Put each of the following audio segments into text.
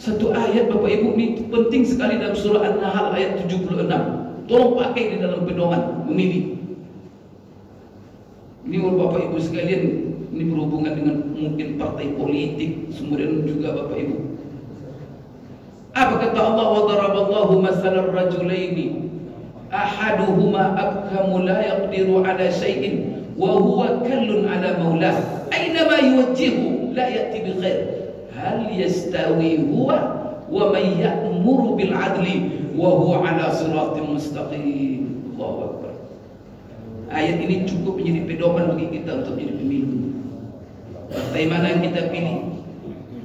Satu ayat Bapak Ibu ini penting sekali dalam surah An-Nahl ayat 76. Tolong pakai di dalam pedoman memilih. Ini Bapak Ibu sekalian, ini berhubungan dengan mungkin partai politik, kemudian juga Bapak Ibu. Apa kata Allah? Wa daraballahu masalan rajulaini ahaduhuma abkamu la yaqdiru ala syai'in wa huwa kallun ala maulah aynama yuwajjihu la ya'ti bi khair hal yastawi huwa wa man ya'muru bil adli wa huwa ala siratin mustaqim. Allahu akbar. Ayat ini cukup menjadi pedoman bagi kita untuk menjadi pemimpin. Partai mana yang kita pilih,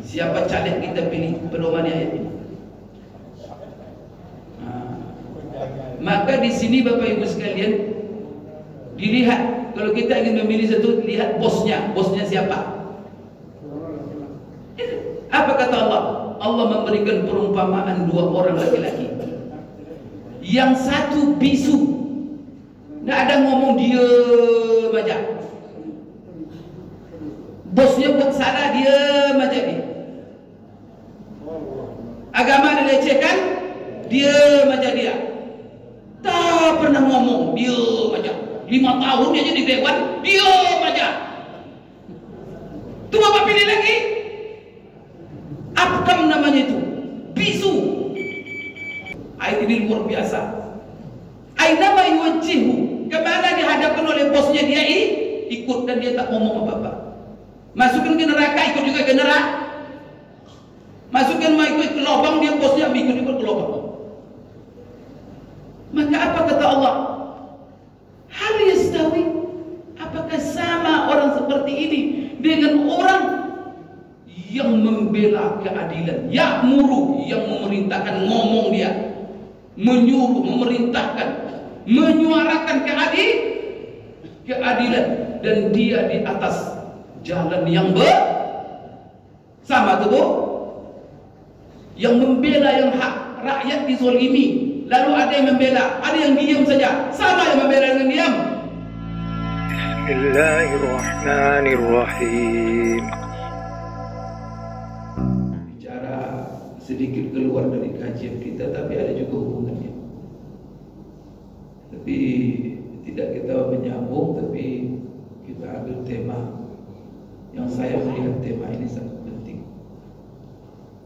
siapa caleg kita pilih, pedoman ayat ini. Maka di sini Bapak Ibu sekalian dilihat, kalau kita ingin memilih satu, lihat bosnya siapa. Apa kata Allah? Allah memberikan perumpamaan dua orang laki-laki. Yang satu bisu, nggak ada ngomong, diem aja. Bosnya buat salah, diem aja dia. Agama dilecehkan, diem aja dia. Tak pernah ngomong, diem aja. 5 tahun dia jadi dewan, diem aja. Itu Bapak pilih lagi. Abkam namanya itu, bisu. Ayat ini luar biasa. Ainama yuwajjihu, kemana dihadapkan oleh bosnya dia ikut, dan dia tak ngomong apa-apa. Masukkan ke neraka, ikut juga ke neraka. Masukkan ikut ke lubang, dia bosnya ikut ke lubang. Maka apa kata Allah? Hal yastawi, apakah sama orang seperti ini dengan orang yang membela keadilan, ya'muru, yang memerintahkan, ngomong dia, menyuruh, memerintahkan, menyuarakan keadilan, dan dia di atas jalan yang sama tuh, yang membela yang hak, rakyat dizolimi, lalu ada yang membela, ada yang diam saja, sama yang membela dengan diam. Bismillahirrahmanirrahim. Bicara sedikit keluar dari kajian kita, tapi ada juga hubungannya. Tapi tidak kita menyambung, tapi kita ambil tema yang saya melihat tema ini sangat penting.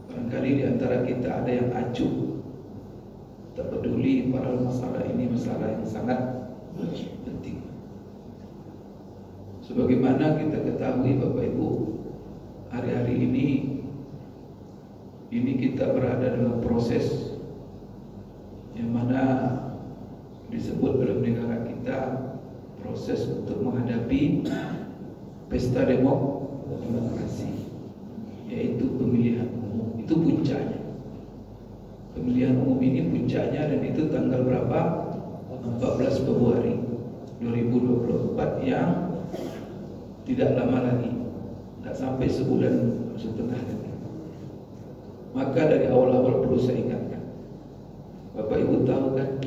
Barangkali di antara kita ada yang acuh, tak peduli, padahal masalah ini masalah yang sangat penting. Sebagaimana kita ketahui Bapak Ibu, hari-hari ini kita berada dalam proses yang mana disebut dalam negara kita proses untuk menghadapi pesta demokrasi, yaitu pemilihan umum. Itu puncaknya. Pemilihan umum ini puncaknya, dan itu tanggal berapa? 14 Februari 2024, yang tidak lama lagi, tidak sampai sebulan setengah lagi. Maka dari awal-awal perlu saya ingatkan, Bapak Ibu tahu kan,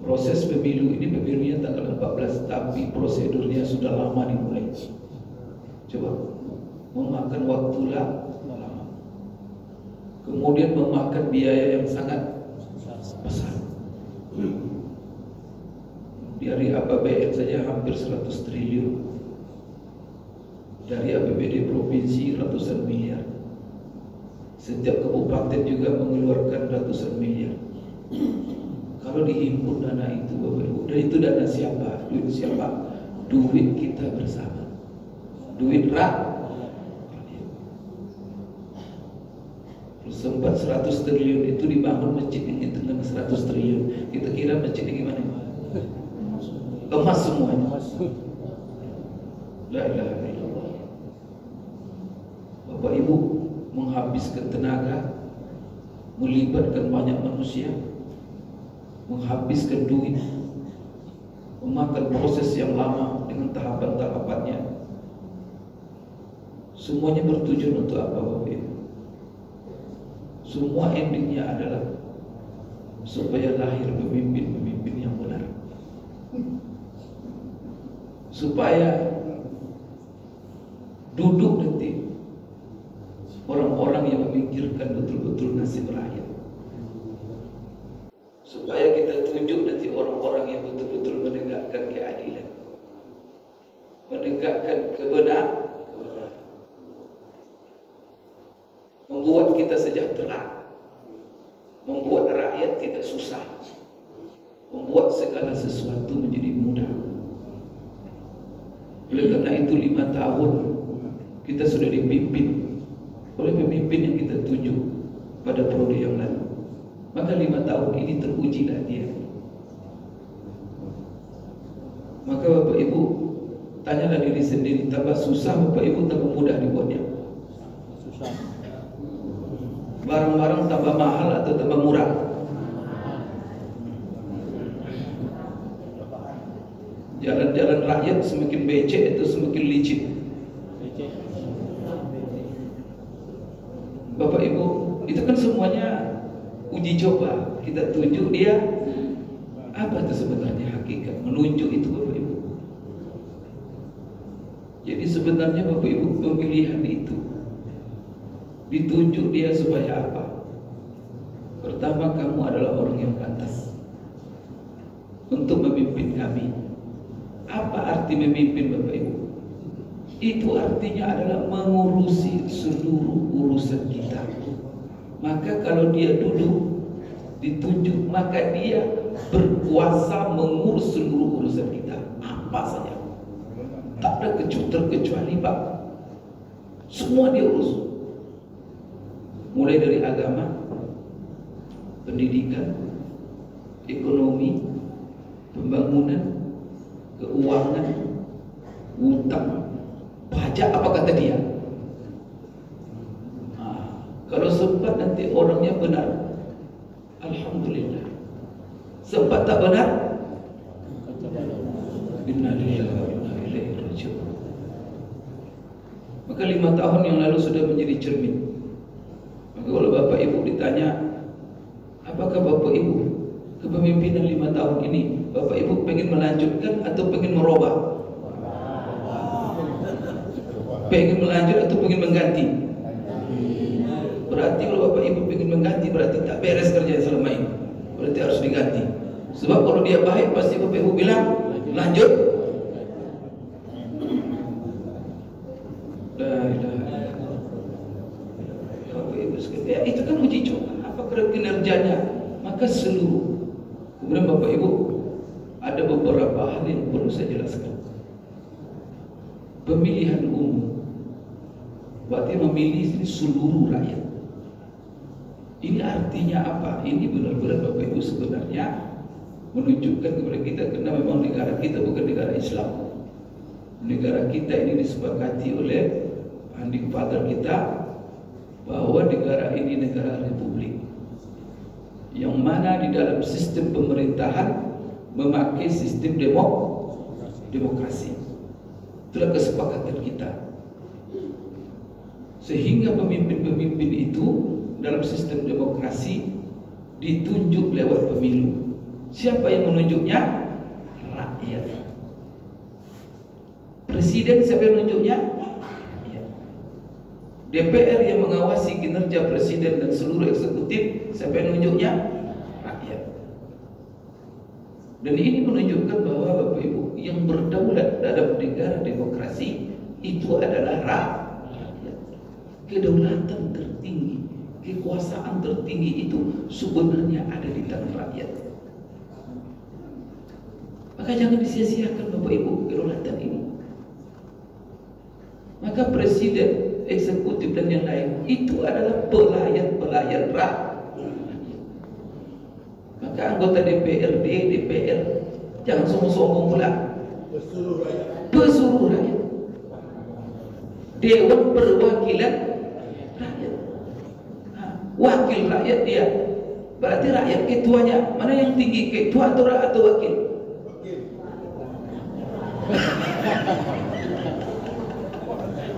proses pemilunya tanggal 14, tapi prosedurnya sudah lama dimulai. Coba, memakan waktu lama, kemudian memakan biaya yang sangat besar. Dari APBN saja hampir 100 triliun, dari APBD provinsi ratusan miliar, setiap kabupaten juga mengeluarkan ratusan miliar. Kalau dihimpun dana itu Bapak Ibu, dan itu dana siapa? Duit siapa? Duit kita bersama, duit rakyat. Sempat 100 triliun itu dibangun masjid yang itu dengan 100 triliun. Kita kira masjid ini gimana? Emas semuanya. La ilaha illallah. Bapak Ibu menghabiskan tenaga, melibatkan banyak manusia, menghabiskan duit, memakan proses yang lama dengan tahapan-tahapannya. Semuanya bertujuan untuk apa Bapak Ibu? Semua endingnya adalah supaya lahir pemimpin-pemimpin yang benar, supaya duduk nanti orang-orang yang memikirkan betul menegakkan kebenaran, membuat kita sejahtera, membuat rakyat tidak susah, membuat segala sesuatu menjadi mudah. Oleh karena itu 5 tahun kita sudah dipimpin oleh pemimpin yang kita tuju pada periode yang lalu. Maka 5 tahun ini terujilah dia. Maka Bapak Ibu tanyalah diri sendiri, tambah susah Bapak Ibu tambah mudah dibuatnya? Susah. Barang-barang tambah mahal atau tambah murah? Jalan-jalan rakyat semakin becek atau semakin licin? Bapak Ibu, itu kan semuanya uji coba. Kita tunjuk dia apa itu sebenarnya hakikat, menunjuk itu Bapak Ibu. Jadi sebenarnya Bapak Ibu pemilihan itu ditunjuk dia supaya apa? Pertama, kamu adalah orang yang pantas untuk memimpin kami. Apa arti memimpin Bapak Ibu? Itu artinya adalah mengurusi seluruh urusan kita. Maka kalau dia duduk ditunjuk, maka dia berkuasa mengurus seluruh urusan kita, apa saja. Tak ada terkecuali Pak. Semua dia urus. Mulai dari agama, pendidikan, ekonomi, pembangunan, keuangan, hutang, pajak, apa kata dia? Kalau sempat nanti orangnya benar, alhamdulillah. Sempat tak benar, innalillahi wa inna ilaihi raji'un. Maka 5 tahun yang lalu sudah menjadi cermin. Maka kalau Bapak Ibu ditanya, apakah Bapak Ibu kepemimpinan 5 tahun ini Bapak Ibu pengen melanjutkan atau pengen merubah? Pengen melanjut atau pengen mengganti? Berarti kalau Bapak Ibu pengen mengganti, berarti tak beres kerja selama ini, berarti harus diganti. Sebab kalau dia baik, pasti Bapak Ibu bilang lanjut. La ilaha illallah. Bapak Ibu sekalian, ya, itu kan uji coba. Apa kinerjanya? Maka seluruh. Kemudian Bapak Ibu, ada beberapa hal yang perlu saya jelaskan. Pemilihan umum, berarti memilih seluruh rakyat. Ini artinya apa? Ini benar-benar Bapak Ibu sebenarnya menunjukkan kepada kita, karena memang negara kita bukan negara Islam. Negara kita ini disepakati oleh founding father kita bahwa negara ini negara republik, yang mana di dalam sistem pemerintahan memakai sistem demokrasi. Itulah kesepakatan kita. Sehingga pemimpin-pemimpin itu dalam sistem demokrasi ditunjuk lewat pemilu. Siapa yang menunjuknya? Rakyat. Presiden siapa yang menunjuknya? Rakyat. DPR yang mengawasi kinerja presiden dan seluruh eksekutif, siapa yang menunjuknya? Rakyat. Dan ini menunjukkan bahwa Bapak Ibu, yang berdaulat dalam negara demokrasi itu adalah rakyat. Kedaulatan tertinggi, kekuasaan tertinggi itu sebenarnya ada di tangan rakyat. Maka jangan disia-siakan Bapak Ibu kedaulatan ini. Maka presiden, eksekutif dan yang lain itu adalah pelayan rakyat. Maka anggota DPRD, DPR jangan sombong-sombong pula. Pesuruh rakyat. Dewan Perwakilan rakyat. Wakil rakyat dia. Berarti rakyat ketuanya. Mana yang tinggi, ketua atau wakil?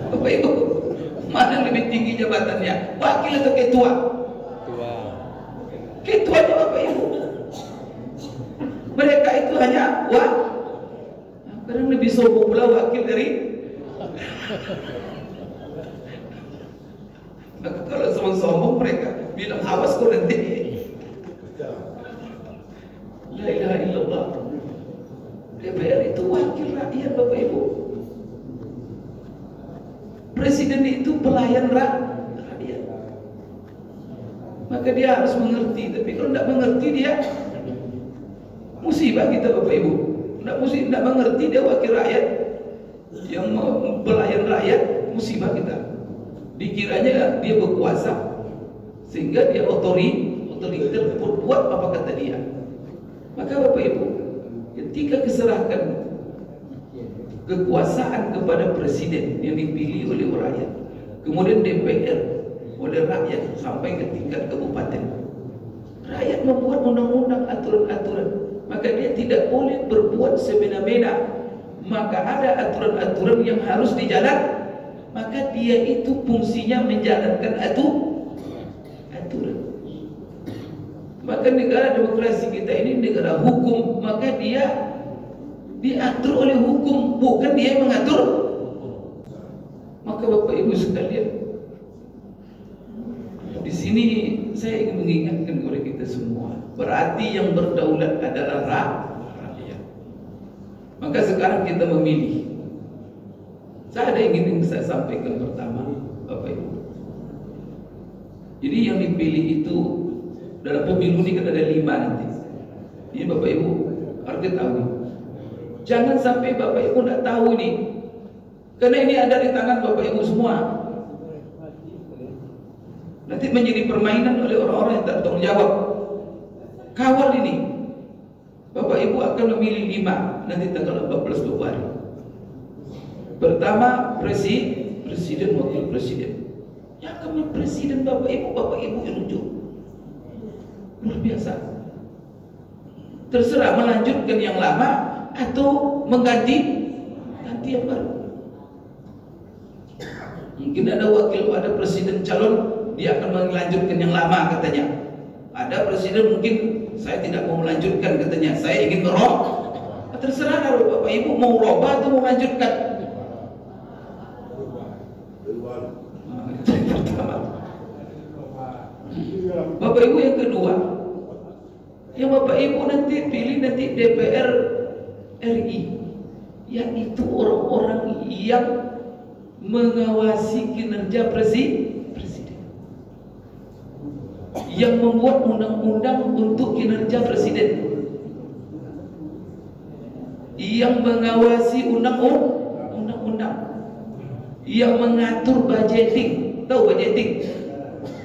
Bapak Ibu, mana yang lebih tinggi jabatannya? Wakil atau ketua? Ketuanya Bapak Ibu. Mereka itu hanya kadang lebih sombong pula wakil dari. Maka kalau sombong mereka bilang awas kau nanti. La ilaha illallah. DPR itu wakil rakyat Bapak Ibu. maka dia harus mengerti. Tapi kalau tidak mengerti dia musibah kita Bapak Ibu. Tidak mengerti dia wakil rakyat yang pelayan rakyat, musibah kita. Dikiranya dia berkuasa sehingga dia otoriter, buat apa kata dia. Maka Bapak Ibu, ketika keserahkan kekuasaan kepada presiden yang dipilih oleh rakyat, kemudian DPR oleh rakyat sampai ke tingkat kabupaten, rakyat membuat undang-undang, aturan-aturan, maka dia tidak boleh berbuat semena-mena. Maka ada aturan-aturan yang harus dijalankan, maka dia itu fungsinya menjalankan aturan. Maka negara demokrasi kita ini negara hukum, maka dia diatur oleh hukum, bukan dia yang mengatur. Maka Bapak Ibu sekalian, di sini saya ingin mengingatkan kepada kita semua, berarti yang berdaulat adalah rakyat. Maka sekarang kita memilih. Saya ada ingin saya sampaikan pertama, Bapak Ibu. Jadi yang dipilih itu dalam pemilu ini kan ada 5 nanti. Ini Bapak Ibu harus ketahui. Jangan sampai Bapak Ibu tidak tahu ini, karena ini ada di tangan Bapak Ibu semua. Nanti menjadi permainan oleh orang-orang yang tak bertanggung jawab. Kawal ini, Bapak Ibu akan memilih 5 nanti tanggal 14 Februari. Pertama presiden, wakil presiden. Yang kami presiden Bapak Ibu yang lucu, luar biasa. Terserah melanjutkan yang lama atau mengganti yang baru. Mungkin ada presiden calon, dia akan melanjutkan yang lama katanya. Ada presiden mungkin saya tidak mau melanjutkan katanya, saya ingin merubah. Terserah kalau Bapak Ibu mau merubah atau mau melanjutkan. Bapak Ibu yang kedua, yang Bapak Ibu nanti pilih nanti DPR RI, yaitu orang-orang yang mengawasi kinerja presiden, yang membuat undang-undang untuk kinerja presiden, yang mengawasi undang-undang, yang mengatur budgeting. Tahu budgeting?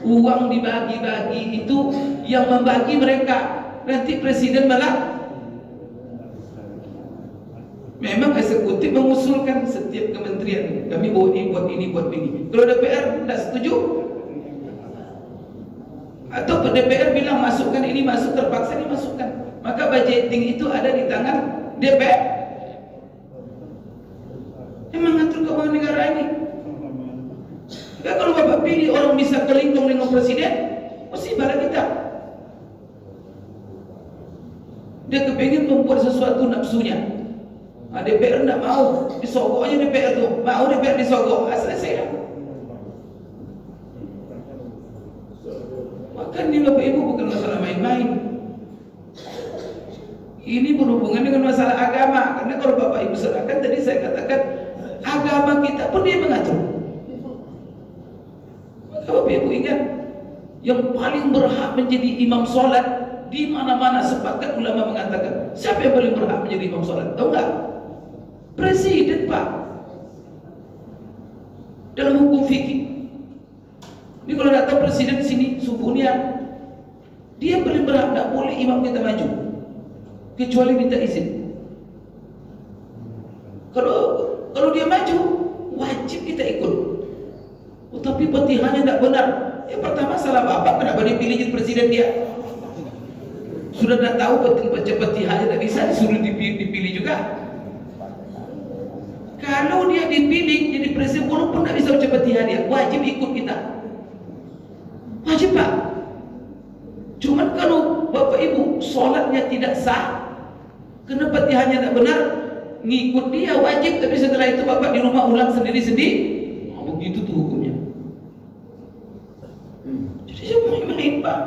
Uang dibagi-bagi itu yang membagi mereka. Nanti presiden malah memang eksekutif mengusulkan setiap kementerian, kami buat ini. Kalau DPR tidak setuju, atau DPR bilang masukkan ini, masuk, terpaksa dimasukkan, maka budgeting itu ada di tangan DPR yang mengatur keuangan negara ini. Maka kalau Bapak pilih orang bisa kelingkong dengan presiden, musibah kita. Dia kepingin membuat sesuatu nafsunya. Nah, DPR tidak mau, disogok aja DPR tuh. Mau DPR disogok, selesai. Maka ini Bapak Ibu bukan masalah main-main. Ini berhubungan dengan masalah agama. Karena kalau Bapak Ibu serahkan, tadi saya katakan agama kita pun dia mengatur. Maka Bapak Ibu ingat, yang paling berhak menjadi imam sholat di mana-mana sepakat ulama mengatakan, siapa yang paling berhak menjadi imam sholat? Tahu nggak? Presiden, Pak. Dalam hukum fikih. Ini kalau datang presiden di sini subuhnya, dia paling berhak, tidak boleh imam kita maju kecuali minta izin. Kalau dia maju, wajib kita ikut. Tapi petihannya tidak benar. Yang pertama salah bapak, kenapa dipilih jadi presiden dia? Sudah tidak tahu petihannya, tidak bisa disuruh dipilih juga. Kalau dia dipilih jadi presiden, walaupun tidak bisa baca petihan dia, wajib ikut kita. Wajib, Pak. Cuman kalau Bapak Ibu sholatnya tidak sah, karena petihannya tidak benar, ngikut dia wajib, tapi setelah itu Bapak di rumah ulang sendiri-sendiri. Begitu tuh hukumnya. Jadi saya main, Pak.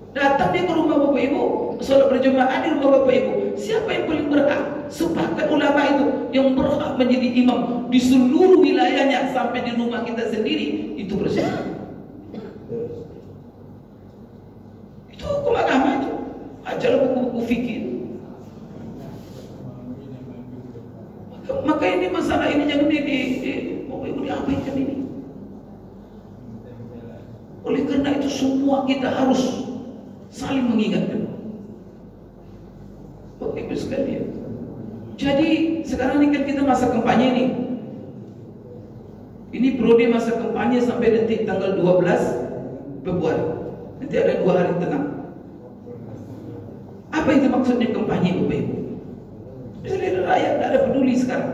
Datang dia ke rumah Bapak Ibu, sholat berjamaah di rumah Bapak Ibu. Siapa yang paling berhak? Sepakat ulama itu yang berhak menjadi imam di seluruh wilayahnya sampai di rumah kita sendiri, itu presiden. hukum agama itu. Ajalah buku-buku fikih. Maka ini masalah ini jangan diabaikan ini. Oleh karena itu semua kita harus saling mengingatkan. Bapak Ibu sekalian. Jadi sekarang ini kan kita masa kampanye ini. Ini periode masa kampanye sampai nanti tanggal 12 Februari. Nanti ada 2 hari tengah. Apa itu maksudnya kampanye Bapak Ibu? Seluruh rakyat tidak ada peduli sekarang.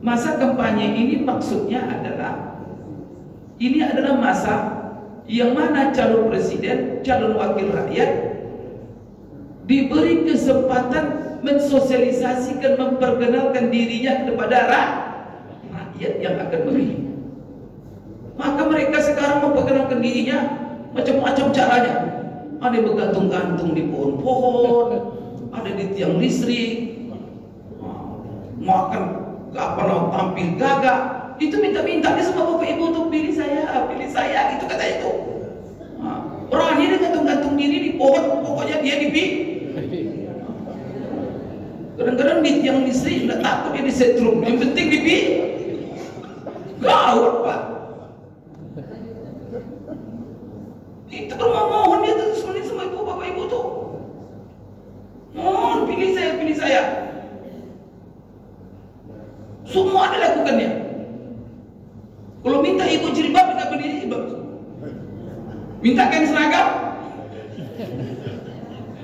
Masa kampanye ini maksudnya adalah masa yang mana calon presiden, calon wakil rakyat diberi kesempatan mensosialisasikan, memperkenalkan dirinya kepada rakyat yang akan memilih. Maka mereka sekarang memperkenalkan dirinya macam-macam caranya. Ada yang bergantung-gantung di pohon-pohon, ada di tiang listrik, makan tampil gagak. Itu minta-minta dia sama Bapak Ibu untuk pilih saya, itu kata itu. Orang ini gantung-gantung diri di pohon, pokoknya dia dipilih. Kadang-kadang di tiang listrik nggak takut dia disetrum, yang penting dipilih. Gawat Pak. Itu bermohon dia tuh sebenarnya sama ibu Bapak Ibu tuh. Mohon pilih saya. Semua ada lakukannya. Kalau minta ibu jilbab, minta beli jilbab. Minta kain seragam.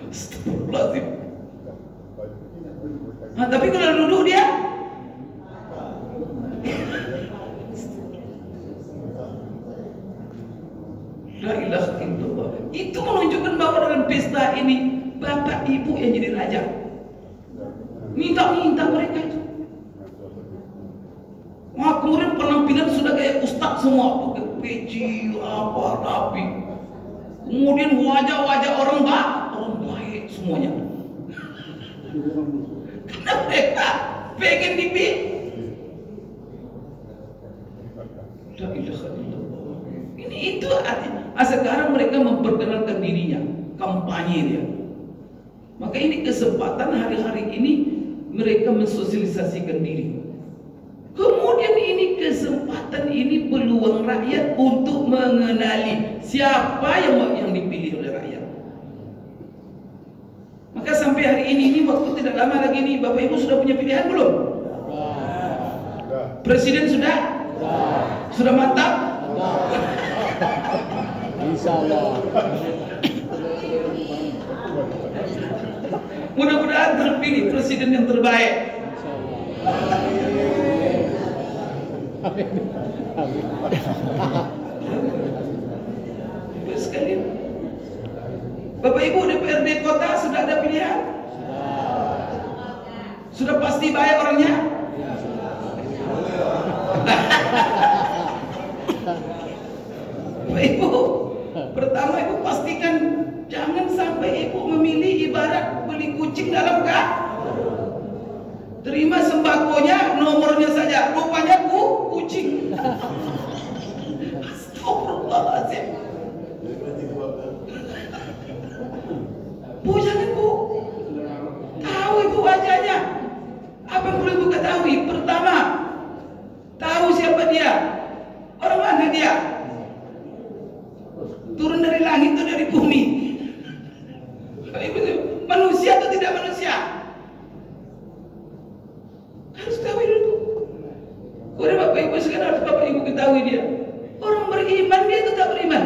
Astagfirullahaladzim. Nah, tapi kalau duduk dia, la ilaha illallah. Itu menunjukkan bahwa dalam pesta ini Bapak Ibu yang jadi raja. Minta mereka itu. Wah, kemudian penampilan sudah kayak ustaz semua, pakai peci, rapi. Kemudian wajah-wajah orang baik semuanya. Karena mereka pengen dipilih. La ilaha illallah. Ini itu artinya. Sekarang mereka memperkenalkan dirinya, kampanye dia. Maka ini kesempatan hari-hari ini mereka mensosialisasikan diri. Kemudian ini kesempatan, ini peluang rakyat untuk mengenali siapa yang dipilih oleh rakyat. Maka sampai hari ini waktu tidak lama lagi ini Bapak Ibu sudah punya pilihan belum? Presiden sudah? Sudah mantap? Insyaallah. Mudah-mudahan terpilih presiden yang terbaik. Sekalian, Bapak Ibu DPRD kota sudah ada pilihan? Sudah pasti baik orangnya? Bapak Ibu, pertama Ibu pastikan jangan sampai Ibu memilih ibarat beli kucing dalam terima sembakonya nomornya saja, rupanya kucing. Astagfirullahaladzim. Bu, jangan Bu. Tahu Ibu wajahnya. Apa yang perlu Ibu ketahui? Pertama, tahu siapa dia. Orang mana dia? Turun dari langit atau dari bumi? Manusia atau tidak manusia? Harus tahu dulu. Kemudian Bapak Ibu sekarang harus Bapak Ibu ketahui dia. Orang beriman dia atau tak beriman?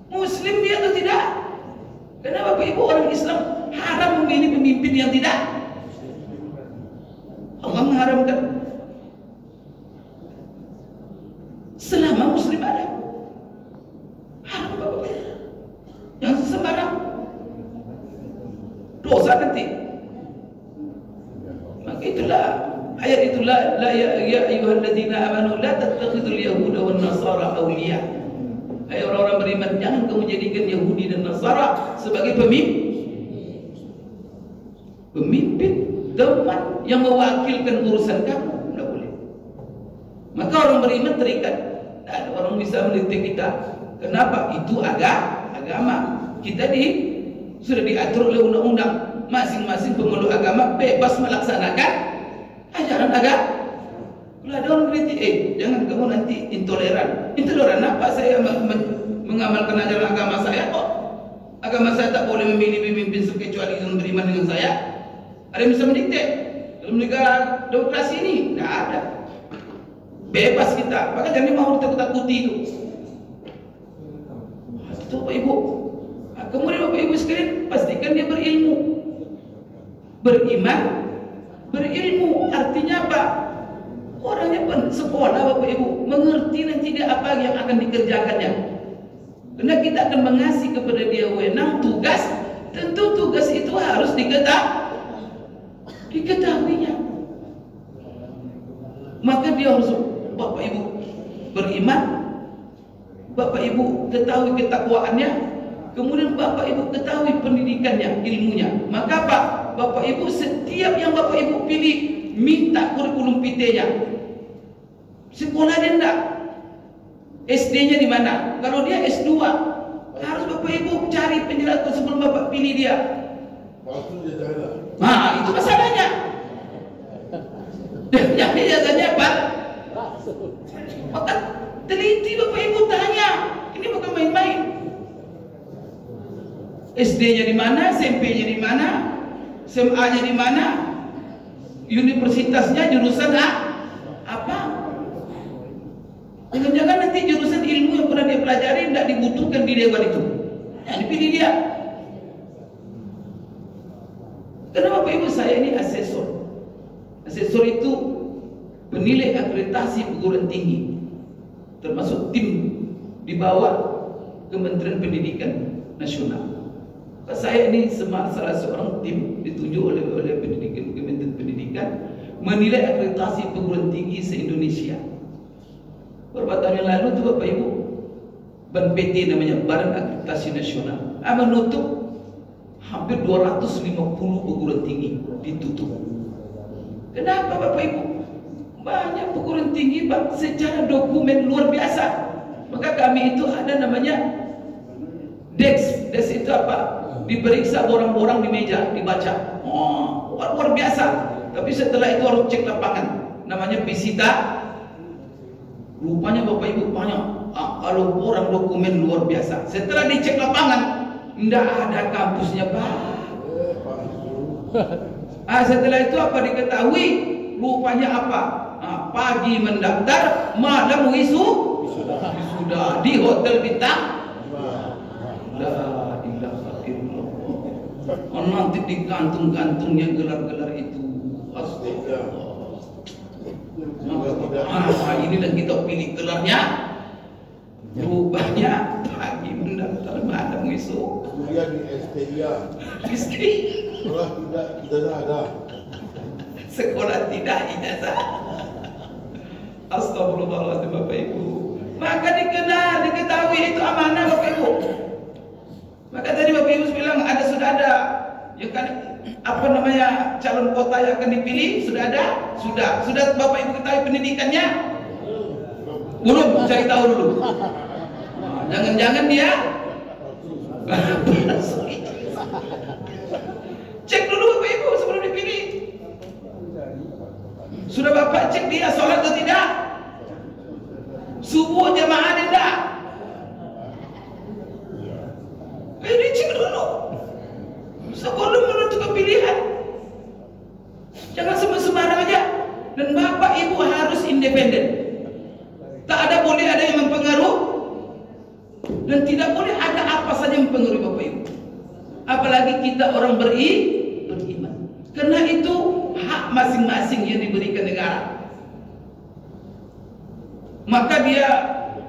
Muslim dia atau tidak? Karena Bapak Ibu orang Islam haram memilih pemimpin yang tidak. Allah mengharamkan. Selama Muslim ada, haram Bapak Ibu. Yang sembarang dosa nanti. Maka itulah ayat itulah la ya ayyuhalladzina amanu la tattakhidul yahuda wan nasara awliya. Hai orang-orang beriman, jangan kamu jadikan Yahudi dan Nasara sebagai pemimpin teman yang mewakilkan urusan kamu. Tidak boleh. Maka orang beriman terikat. Tidak ada orang bisa melihat kita. Kenapa? Itu agama. kita sudah diatur oleh undang-undang, masing-masing pemeluk agama bebas melaksanakan ajaran agama. Kalau ada orang kritik, jangan kamu nanti intoleran. Intoleran apa? Saya mengamalkan ajaran agama saya kok. Agama saya tak boleh memilih pemimpin kecuali yang beriman dengan saya. Ada yang bisa mendikte dalam negara demokrasi ini? Tidak ada. Bebas kita, maka jangan mau ditakut-takuti itu. Itu Bapak Ibu. Nah, kemudian Bapak Ibu sekalian, pastikan dia berilmu. Beriman, berilmu. Artinya apa? Orangnya sekolah Bapak Ibu, mengerti nanti dia apa yang akan dikerjakannya. Karena kita akan mengasih kepada dia wewenang tugas, tentu tugas itu harus diketahuinya. Maka dia harus Bapak Ibu beriman, Bapak Ibu ketahui ketakwaannya, kemudian Bapak Ibu ketahui pendidikannya, ilmunya. Maka apa? Bapak Ibu setiap yang Bapak Ibu pilih minta kurikulum vitae-nya. Sekolah dia enggak. SD-nya di mana? Kalau dia S2, harus Bapak Ibu cari penjelasan sebelum Bapak pilih dia. Nah, itu masalahnya. Yang ijazahnya apa? Maka teliti Bapak Ibu tanya. Ini bukan main-main. SD-nya di mana? SMP-nya di mana? SMA-nya di mana? Universitasnya jurusan apa? Jangan-jangan nanti jurusan ilmu yang pernah dia pelajari tidak dibutuhkan di dewan itu. Yang dipilih dia. Karena Bapak Ibu saya ini asesor. Asesor itu penilai akreditasi perguruan tinggi, termasuk tim di bawah Kementerian Pendidikan Nasional. Saya ini salah seorang tim ditunjuk oleh Kementerian Pendidikan menilai akreditasi perguruan tinggi se-Indonesia. Beberapa tahun yang lalu itu Bapak Ibu, BANPT namanya, Badan Akreditasi Nasional, menutup hampir 250 perguruan tinggi, ditutup. Kenapa Bapak Ibu? Banyak perguruan tinggi Pak secara dokumen luar biasa. Maka kami itu ada namanya DEX. DEX itu apa? Diperiksa orang-orang di meja, dibaca. Oh, luar biasa. Tapi setelah itu harus cek lapangan. Namanya visita. Rupanya Bapak Ibu banyak. Kalau orang dokumen luar biasa. Setelah dicek lapangan, tidak ada kampusnya Pak. Setelah itu apa diketahui? Rupanya apa? Pagi mendaftar, malam wisuda di hotel bintang. La ilaha illallah. Nanti digantung-gantungnya gelar-gelar itu. Astagfirullah. Inilah kita pilih gelarnya. Rupanya pagi mendaftar, malam wisuda. Kuliah di STIA. Sekolah tidak ijazah ada. Sekolah tidak ijazah. Astagfirullahaladzim Bapak Ibu. Maka diketahui itu amanah Bapak Ibu. Maka tadi Bapak Ibu bilang sudah ada ya kan, apa namanya, calon kota yang akan dipilih sudah ada? Sudah Bapak Ibu ketahui pendidikannya? Belum, cari tahu dulu. Jangan-jangan dia cek dulu Bapak Ibu sebelum dipilih. Sudah Bapak cek dia sholat atau tidak? Subuh jamaah tidak? Dicek dulu sebelum menentukan pilihan. Jangan sembarang aja. Dan Bapak Ibu harus independen. Tak boleh ada yang mempengaruhi, dan tidak boleh ada apa saja yang mempengaruhi Bapak Ibu. Apalagi kita orang beriman. Karena itu hak masing-masing yang diberikan negara. Maka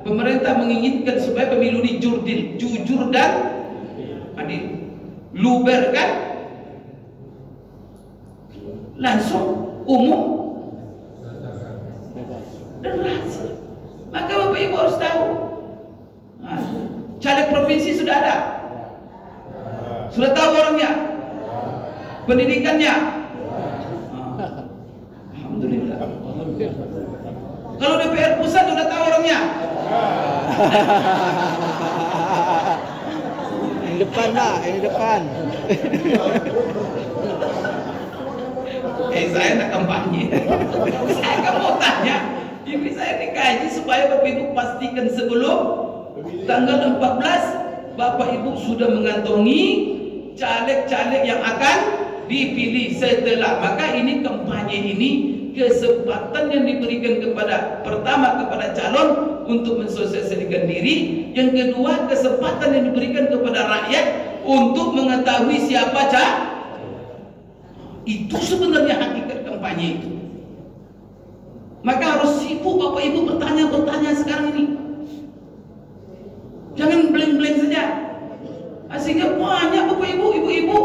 pemerintah menginginkan supaya pemilu ini jujur dan adil. Luber kan? Langsung, umum, dan rahasia. Maka Bapak Ibu harus tahu. Caleg provinsi sudah ada. Sudah tahu orangnya, pendidikannya. Alhamdulillah. Kalau DPR pusat sudah tahu orangnya. depan Pak, yang di depan. Saya nak kampanye. Saya kan mau tanya. Ini saya dikaji supaya Bapak Ibu pastikan sebelum tanggal 14 Bapak Ibu sudah mengantongi caleg-caleg yang akan dipilih setelah. Maka ini kampanye ini kesempatan yang diberikan kepada pertama kepada calon untuk mensosialisasikan diri, yang kedua kesempatan yang diberikan kepada rakyat untuk mengetahui siapa itu sebenarnya hakikat kampanye itu. Maka harus sibuk Bapak Ibu bertanya sekarang ini. Jangan blank-blank saja. Sehingga banyak Bapak Ibu, ibu-ibu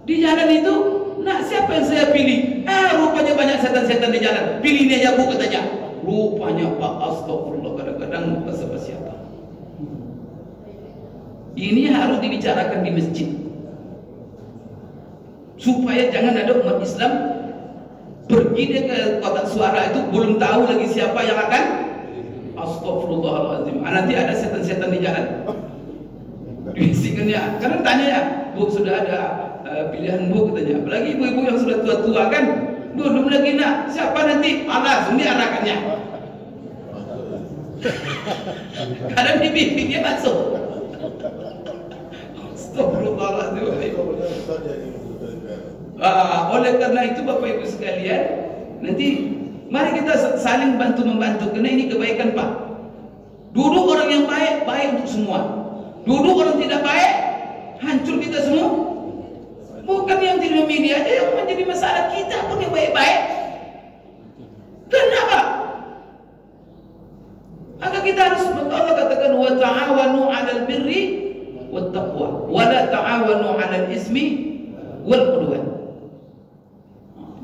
di jalan itu, nah siapa yang saya pilih? Rupanya banyak setan-setan di jalan. Pilih ini aja Bu katanya. Rupanya Pak, astagfirullah, kadang-kadang lupa sama siapa. Ini harus dibicarakan di masjid, supaya jangan ada umat Islam pergi dia ke kotak suara itu belum tahu lagi siapa yang akan. Astagfirullahaladzim. Nanti ada setan-setan di jalan. Bisikannya, karena tanya ya, Bu sudah ada pilihan Bu katanya. Apalagi ibu-ibu yang sudah tua-tua kan, belum lagi nak siapa nanti, langsung diarahkannya. Kadang di bimbingnya masuk. Astagfirullahaladzim. Oleh karena itu Bapak Ibu sekalian, nanti mari kita saling bantu-membantu, karena ini kebaikan Pak. Duduk orang yang baik, baik untuk semua. Duduk orang tidak baik, hancur kita semua. Bukan yang di media aja yang menjadi masalah, kita pun yang baik-baik. Kenapa? Maka kita harus, Allah katakan wa ta'awanu 'alal birri wat taqwa wa la ta'awanu 'alal ismi wal 'udwan.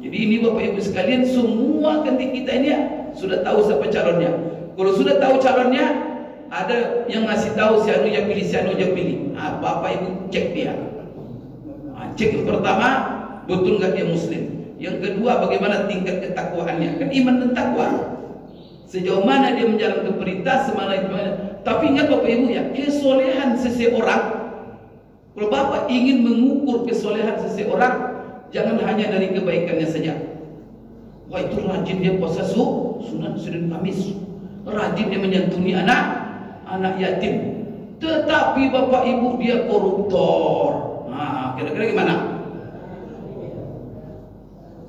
Jadi ini Bapak Ibu sekalian, semua ganti kita ini sudah tahu siapa calonnya. Kalau sudah tahu calonnya, ada yang ngasih tahu si anu yang pilih, si anu yang pilih. Bapak Ibu cek dia. Cek yang pertama, betul nggak dia Muslim. Yang kedua, bagaimana tingkat ketakwaannya. Kan iman dan takwa, sejauh mana dia menjalankan perintah, semana itu. Tapi ingat Bapak Ibu ya, kesolehan seseorang, kalau Bapak ingin mengukur kesolehan seseorang, jangan hanya dari kebaikannya saja. Wah itu rajin dia puasa sunat Senin Kamis, rajin dia menyantuni anak yatim. Tetapi Bapak Ibu dia koruptor. Nah, kira-kira gimana?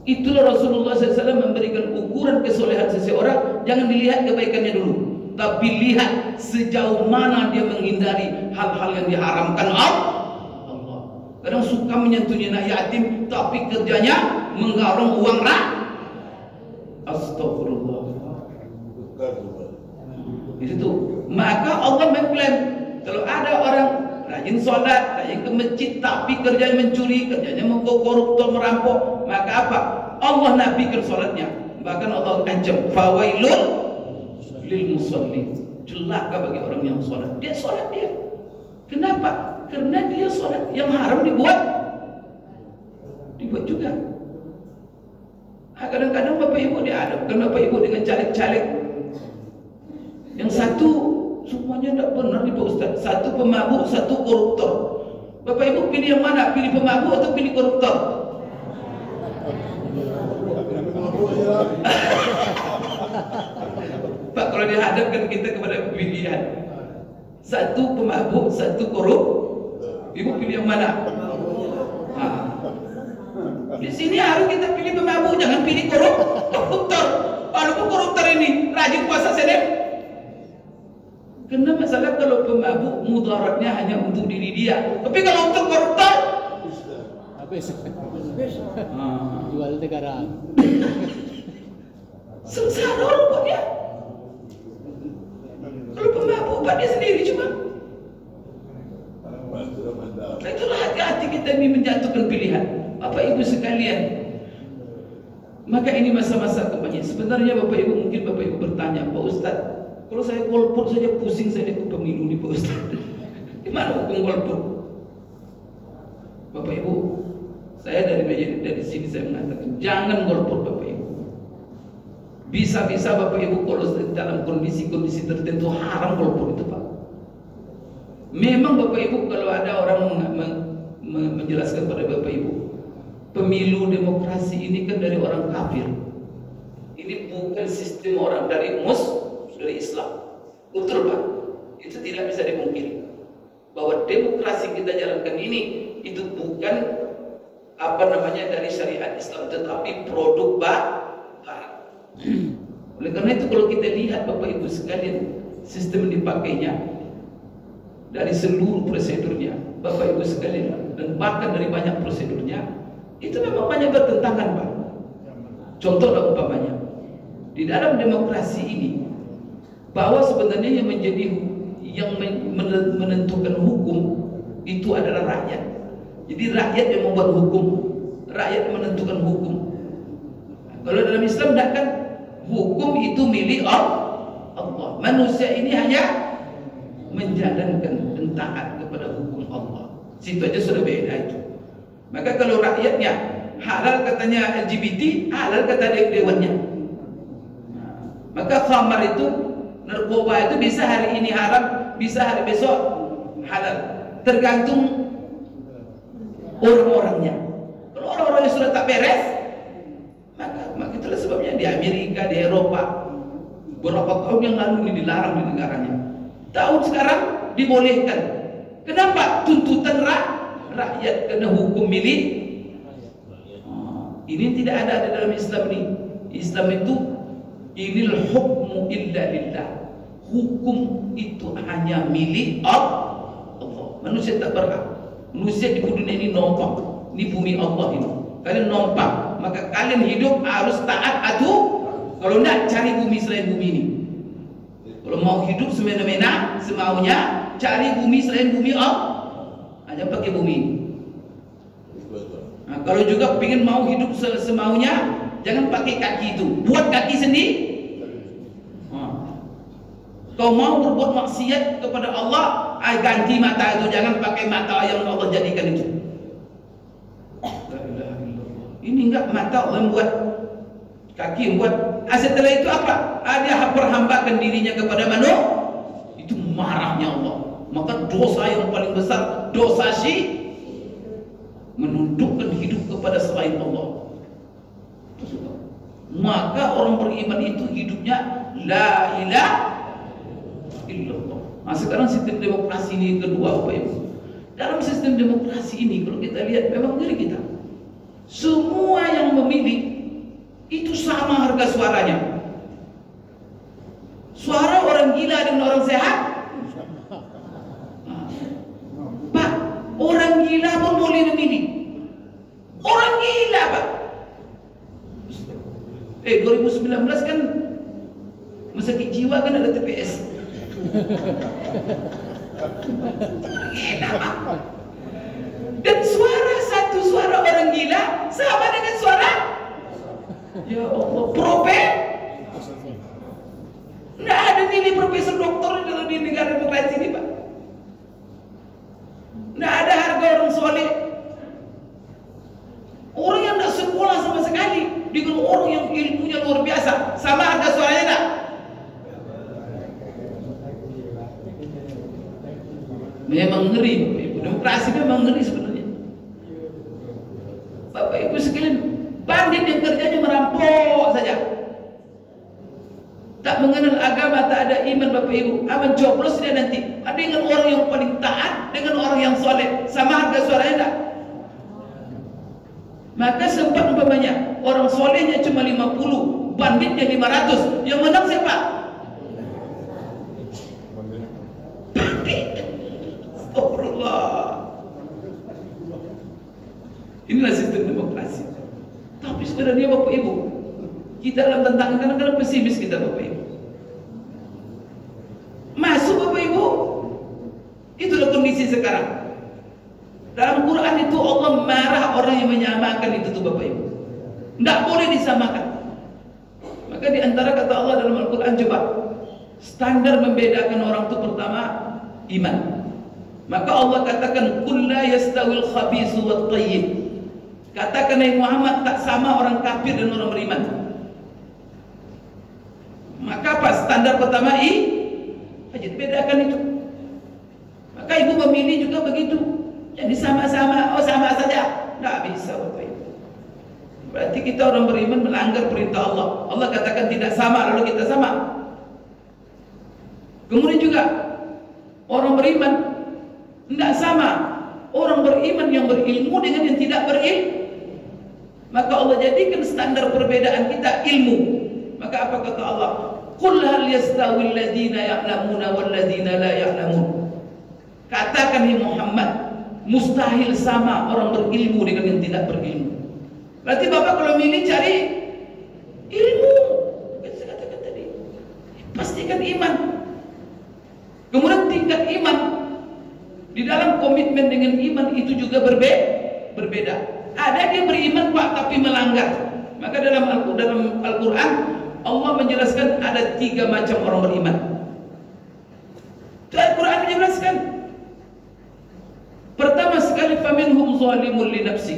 Itulah Rasulullah SAW memberikan ukuran kesolehan seseorang. Jangan dilihat kebaikannya dulu, tapi lihat sejauh mana dia menghindari hal-hal yang diharamkan Allah. Kadang suka menyantuni anak yatim, tapi kerjanya menggarong uang Astagfirullah. Di situ. Maka Allah mengklaim, kalau ada orang rajin sholat, rajin ke masjid, tapi kerjanya mencuri, kerjanya koruptor, merampok, maka apa? Allah nafikan sholatnya. Bahkan Allah ancam, fawailun lil musallin. Celaka bagi orang yang sholat. Dia sholat dia. Kenapa? Karena dia sholat. Yang haram dibuat juga. Kadang-kadang Bapak Ibu dihadapkan Bapak Ibu dengan caleg-caleg. Yang satu semuanya tidak benar nih Pak Ustaz. Satu pemabuk, satu koruptor. Bapak Ibu pilih yang mana? Pilih pemabuk atau pilih koruptor? Pak, kalau dihadapkan kita kepada pilihan, satu pemabuk, satu korup, Ibu pilih yang mana? Di sini harus kita pilih pemabuk, jangan pilih koruptor. Walaupun koruptor ini rajin puasa Senin. Karena masalah kalau pemabuk mudaratnya hanya untuk diri dia. Tapi kalau untuk koruptor habis. Jual negara. Sengsara orang buat dia. Kalau pemabuk buat dia sendiri cuma. Nah, itulah hati-hati kita ini menjatuhkan pilihan. Bapak Ibu sekalian, maka ini masa-masa kampanye. Sebenarnya Bapak Ibu, mungkin Bapak Ibu bertanya, Pak Ustaz, kalau saya golput saja pusing saya ikut pemilu nih Pak Ustaz. Gimana hukum golput? Bapak Ibu, saya dari sini saya mengatakan jangan golput Bapak Ibu. Bisa-bisa Bapak Ibu kalau dalam kondisi-kondisi tertentu haram golput itu Pak. Memang Bapak Ibu, kalau ada orang menjelaskan pada Bapak Ibu, pemilu demokrasi ini kan dari orang kafir. Ini bukan sistem orang dari Islam. Betul Pak? Itu tidak bisa dipungkiri. Bahwa demokrasi kita jalankan ini itu bukan dari syariat Islam, tetapi produk Barat. Oleh karena itu kalau kita lihat Bapak Ibu sekalian, sistem yang dipakainya dari seluruh prosedurnya Bapak Ibu sekalian, dan bahkan dari banyak prosedurnya itu memang banyak bertentangan Pak. Contohlah umpamanya di dalam demokrasi ini, bahwa sebenarnya yang menentukan hukum itu adalah rakyat. Jadi rakyat yang membuat hukum, rakyat yang menentukan hukum. Kalau dalam Islam tidak kan, hukum itu milik Allah. Manusia ini hanya menjalankan dan taat kepada hukum Allah. Situ aja sudah beda itu. Maka kalau rakyatnya halal katanya LGBT, halal kata dewannya. Maka khamar itu, narkoba itu bisa hari ini haram, bisa hari besok halal. Tergantung orang-orangnya. Kalau orang-orangnya sudah tak beres, maka itulah sebabnya di Amerika, di Eropa beberapa tahun yang lalu ini dilarang di negaranya. Tahun sekarang dibolehkan. Kenapa? Tuntutan rakyat, karena hukum milik. Ini tidak ada di dalam Islam ini. Islam itu inil hukmu illa lillah. Hukum itu hanya milik Allah. Manusia tak berhak. Manusia di dunia ini numpang. Ini bumi Allah ini. Kalian numpang, maka kalian hidup harus taat atuh. Kalau tidak, cari bumi selain bumi ini. Kalau mau hidup semena-mena, semaunya, cari bumi selain bumi Allah. Hanya pakai bumi ini. Nah, kalau juga ingin mau hidup semaunya, jangan pakai kaki itu. Buat kaki sendiri. Kau mau berbuat maksiat kepada Allah, ganti mata itu, jangan pakai mata yang Allah jadikan itu. Ini enggak mata Allah yang buat, kaki yang buat. Setelah itu apa? Dia perhambakan dirinya kepada manusia. Itu marahnya Allah. Maka dosa yang paling besar, dosa syirik, menundukkan hidup kepada selain Allah. Maka orang beriman itu hidupnya la ilaha illallah. Nah, sekarang sistem demokrasi ini kedua Bapak Ibu. Dalam sistem demokrasi ini kalau kita lihat memang dari kita, semua yang memilih itu sama harga suaranya. Suara orang gila dengan orang sehat. Pak, orang gila pun boleh memilih. Orang gila Pak. 2019 kan sakit jiwa kan ada TPS. Gila Pak. Dan satu suara orang gila sama dengan suara, ya Allah, nggak ada nilai profesor doktor dalam di negara demokrasi ini Pak. Nggak ada harga orang soleh. Orang yang nggak sekolah sama sekali dengan orang yang ilmunya luar biasa, sama harga suaranya nggak? Memang ngeri Bapak Ibu. Demokrasi memang ngeri sebenarnya. Bapak Ibu sekalian, bandit yang kerjanya merampok saja, tak mengenal agama, tak ada iman Bapak Ibu, aman coblos dia nanti. Dengan orang yang paling taat, dengan orang yang soleh, sama harga suaranya tak? Maka sempat umpamanya orang solehnya cuma 50, banditnya 500, yang menang siapa? Bandit. Astagfirullah. Inilah sistem demokrasi. Tapi sebenarnya Bapak Ibu, kita dalam tantangan kadang-kadang pesimis kita Bapak Ibu. Masuk Bapak Ibu, itulah kondisi sekarang. Dalam Quran itu Allah marah orang yang menyamakan itu tuh Bapak Ibu. Tidak boleh disamakan. Maka di antara kata Allah dalam Al-Quran, coba standar membedakan orang itu pertama iman. Maka Allah katakan qul la yastawil khabisu wat thayyib. Katakan Nabi Muhammad, tak sama orang kafir dan orang beriman. Maka apa standar pertama? Bedakan itu. Maka Maka ibu memilih juga begitu. Jadi sama-sama, oh sama saja. Nggak bisa Bapak Ibu. Berarti kita orang beriman melanggar perintah Allah. Allah katakan tidak sama, lalu kita sama. Kemudian juga orang beriman tidak sama. Orang beriman yang berilmu dengan yang tidak berilmu. Maka Allah jadikan standar perbedaan kita ilmu. Maka apa kata Allah? Qul hal yastawi alladhina ya'lamuna wal ladzina la ya'lamun. Katakan ya Muhammad, mustahil sama orang berilmu dengan yang tidak berilmu. Berarti Bapak kalau milih cari ilmu, kan saya katakan tadi, pastikan iman. Kemudian tingkat iman di dalam komitmen dengan iman itu juga berbeda. Ada dia beriman Pak tapi melanggar. Maka dalam Al-Quran Allah menjelaskan ada 3 macam orang beriman. Al-Quran menjelaskan. Pertama sekali, faminhum zalimun li nafsi,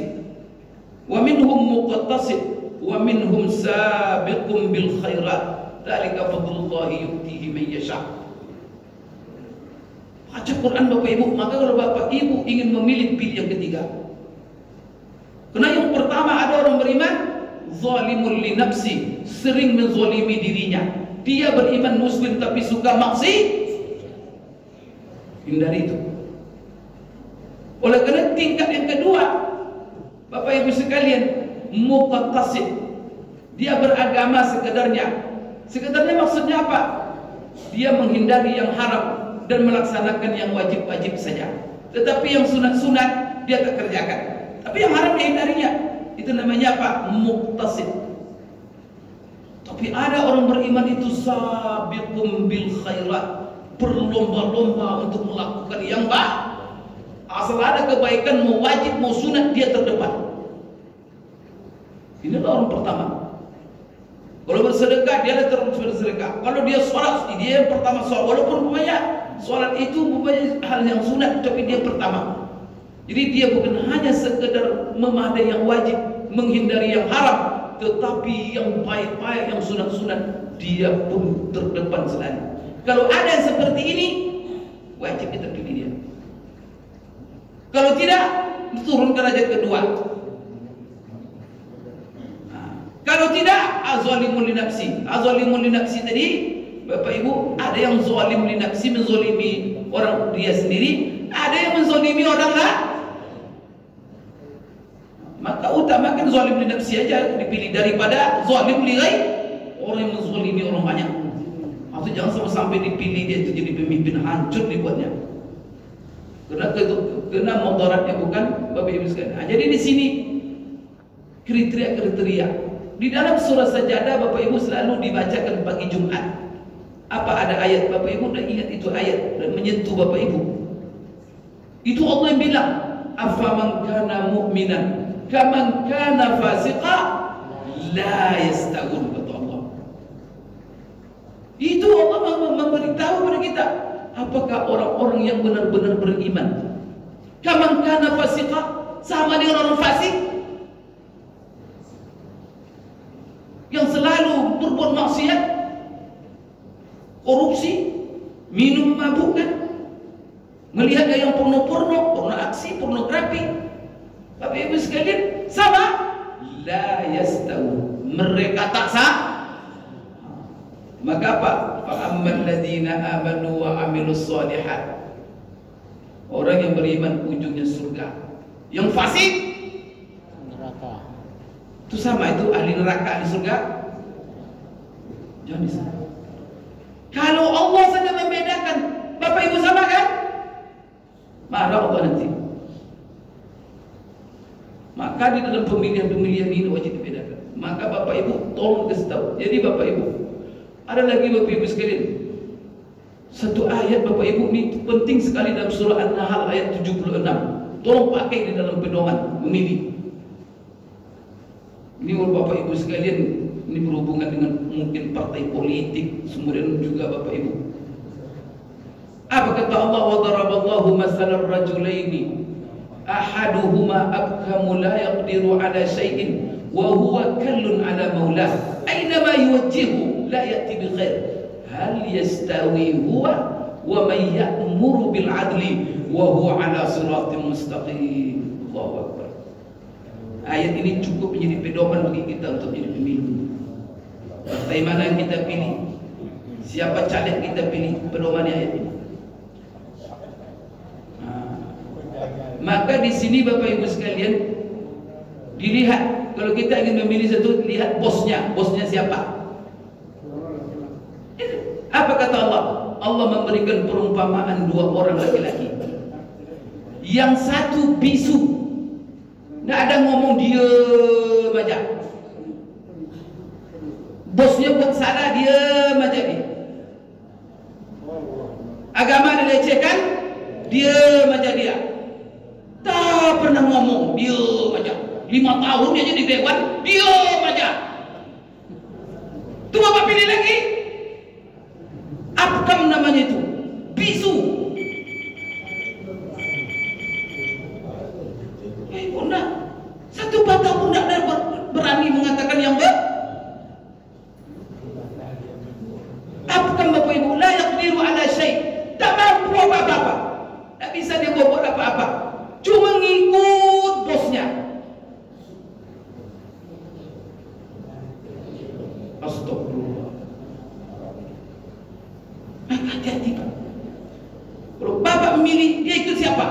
wa minhum muqtasid, wa minhum sabiqun bil khairat. Dzalika fadlullahi yu'tihi man yasha. Baca Quran Bapak Ibu. Maka kalau Bapak Ibu ingin memilih, pilih yang ketiga. Karena yang pertama ada orang beriman zalimun li nafsi, sering menzalimi dirinya. Dia beriman muslim tapi suka maksiat. Hindari itu. Oleh karena tingkat yang kedua, Bapak Ibu sekalian, muqtasid. Dia beragama sekedarnya. Sekedarnya maksudnya apa? Dia menghindari yang haram dan melaksanakan yang wajib-wajib saja. Tetapi yang sunat-sunat dia tak kerjakan. Tapi yang haram dia hindarinya. Itu namanya apa? Muqtasid. Tapi ada orang beriman itu sabiqum bil khairat, berlomba-lomba untuk melakukan yang baik. Asal ada kebaikan, mau wajib mau sunat, dia terdepan. Inilah orang pertama. Kalau bersedekah, dia terus bersedekah. Kalau dia sholat, dia yang pertama sholat. Walaupun banyak sholat itu bukannya hal yang sunat, tapi dia pertama. Jadi dia bukan hanya sekedar memadai yang wajib, menghindari yang haram, tetapi yang baik-baik, yang sunat-sunat, dia pun terdepan selalu. Kalau ada yang seperti ini, wajib kita pilih dia. Kalau tidak, turun ke derajat kedua. Kalau tidak, azalimun li nafsi. Azalimun li nafsi tadi, Bapak Ibu, ada yang zalim li nafsi, menzalimi orang dia sendiri, ada yang menzalimi orang lain. Maka utamakan zalim li nafsi aja dipilih daripada zalim li ghair, orang yang menzalimi orang banyak. Maksudnya jangan sampai dipilih dia itu jadi pemimpin, hancur dibuatnya. Karena mudaratnya bukan Bapak Ibu sekalian. Jadi di sini kriteria-kriteria di dalam surah Sajadah Bapak Ibu selalu dibacakan pagi Jumat. Apa ada ayat Bapak Ibu dah ingat itu ayat dan menyentuh Bapak Ibu. Itu Allah yang bilang, afaman kana mu'minan kaman kana fasiqa la yastawun, kata Allah. Itu Allah memberitahu kepada kita. Apakah orang-orang yang benar-benar beriman, kaman kana fasiqa, sama dengan orang fasik yang selalu berbuat maksiat, korupsi, minum mabukan, melihat yang porno-porno, porno aksi, pornografi. Bapak Ibu sekalian, sama? La yastawu, mereka tak sama. Maka apa? Fa'ammal ladzina amanu wa amilus shalihat. Orang yang beriman ujungnya surga. Yang fasik neraka. Itu sama, itu ahli neraka, ahli surga. Jangan di sana. Kalau Allah saja membedakan, Bapak Ibu sama kan? Marah Allah nanti. Maka di dalam pemilihan-pemilihan ini wajib dibedakan. Maka Bapak Ibu tolong kasih tahu. Jadi Bapak Ibu, ada lagi Bapak Ibu sekalian, satu ayat Bapak Ibu ini penting sekali dalam surah An-Nahl ayat 76. Tolong pakai di dalam pedoman memilih. Ini Bapak Ibu sekalian, ini berhubungan dengan mungkin partai politik, kemudian juga Bapak Ibu. Apa kata Allah? Wa daraballahu masalan rajulaini ahaduhuma abkamu la yaqdiru ala syai'in wa huwa kallun ala maulah aina ma yuwajjihu la ya'ti bi khair hal yastawi huwa wa may ya'muru bil 'adli wa huwa 'ala siratim mustaqim. Allahu akbar. Ayat ini cukup menjadi pedoman bagi kita untuk menjadi pemilu. Partai mana yang kita pilih, siapa caleg kita pilih, pedoman ayat ini. Maka di sini Bapak Ibu sekalian, dilihat kalau kita ingin memilih satu, lihat bosnya siapa. Apa kata Allah? Allah memberikan perumpamaan dua orang laki-laki. Yang satu bisu, nggak ada ngomong, diam aja. Bosnya buat salah, diam aja dia. Agama dilecehkan, diam aja dia. Tak pernah ngomong, diam aja. 5 tahun dia jadi dewan, diam aja. Itu Bapak pilih lagi. Apa namanya itu? Bisu. Enggak. Satu patah pun tidak berani mengatakan yang benar. Apakah Bapak Ibu la yaqdiru ala syai', tak mampu apa-apa, tak bisa dia buat apa-apa, cuma ngikut bosnya. Astagfirullah. Hati-hati Pak. Kalau Bapak memilih, dia ikut siapa?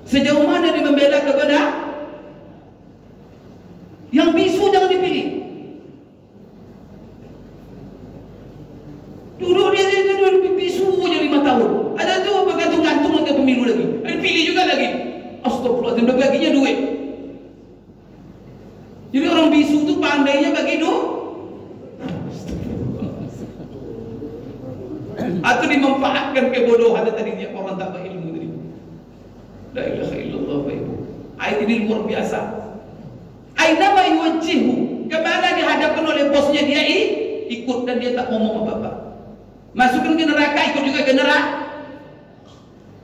Sejauh mana dia membela kepada yang bisu, jangan dipilih. Dulu dia bisu aja 5 tahun. Ada tuh bergantung-gantung ke pemilu lagi. Pilih juga lagi. Astagfirullahaladzim, udah baginya duit. Jadi orang bisu tuh pandainya bagi duit. Atau dimanfaatkan kebodohan tadi dia, orang tak berilmu tadi. La ilaha illallah wa ibu. Ayat ini luar biasa. Ainama yuwajjihu, kemana dihadapkan oleh bosnya dia ikut, dan dia tak ngomong apa-apa. Masukkan ke neraka, ikut juga ke neraka.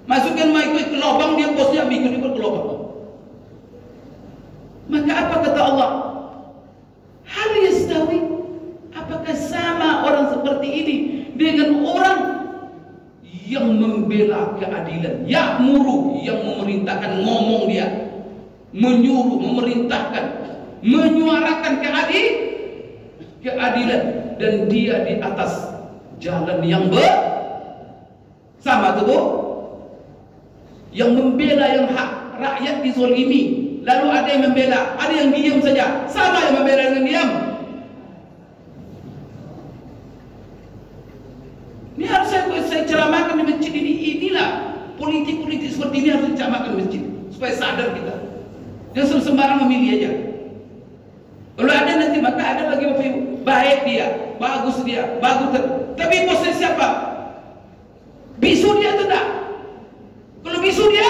Masukkan ikut ke lubang, dia bosnya ikut ke lubang. Maka apa kata Allah? Hal yastawi, apakah sama orang seperti ini dengan orang yang membela keadilan, ya'muru, yang memerintahkan, ngomong dia, menyuruh, memerintahkan, menyuarakan keadilan, dan dia di atas jalan yang sama tuh Bu. Yang membela yang hak, rakyat dizolimi, lalu ada yang membela, ada yang diam saja, sama yang membela dengan diam. Ini harus saya ceramahkan di masjid ini. Inilah politik-politik seperti ini harus diceramahkan di masjid supaya sadar kita. Jangan sembarang memilih aja. Kalau ada nanti, maka ada lagi Bapak Ibu, baik dia, bagus dia, bagus. Tapi bosnya siapa? Bisu dia atau tak? Kalau bisu dia,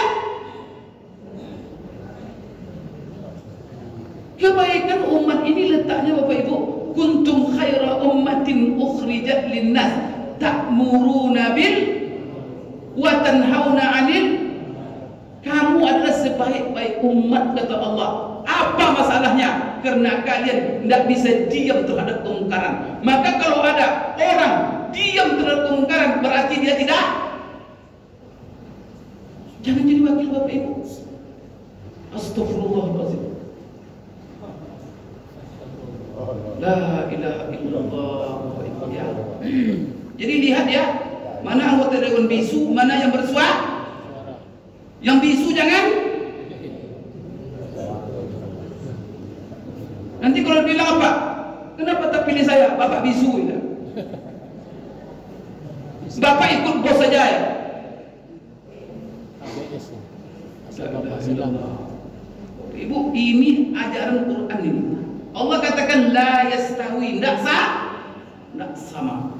kebaikan umat ini letaknya Bapak Ibu, kuntum khaira ummatin ukhrijat linnas ta'muruna bil wa tanhauna 'anil. Kamu adalah sebaik-baik umat kata Allah. Apa masalahnya? Karena kalian tidak bisa diam terhadap kemungkaran. Maka kalau ada orang diam terhadap kemungkaran, berarti dia tidak. Jangan jadi wakil Bapak Ibu. Astagfirullahaladzim. La ilaha illallah. Ya. Jadi lihat ya, mana anggota dewan bisu, mana yang bersuara. Yang bisu jangan. Nanti kalau bilang apa? Kenapa tak pilih saya? Bapak bisu ya. Bapak ikut bos saja ya. Ibu, ini ajaran Quran ini. Allah katakan la yastawi, tidak sama.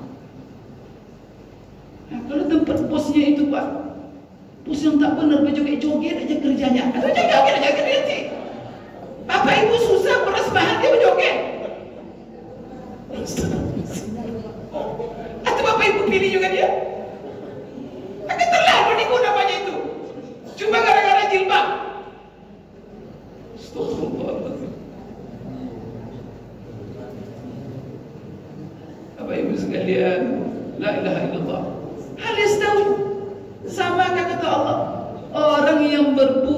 Nah, kalau tempat bosnya itu Pak, bos yang tak benar, berjoget-joget aja kerjanya. Atau joget aja kerja. Bapak Ibu susah beras bahan, dia berjoget. Atau Bapak Ibu pilih juga dia. Akan terlalu niku namanya itu. Cuma gara-gara jilbab. Astagfirullahaladzim. Bapak Ibu sekalian, la ilaha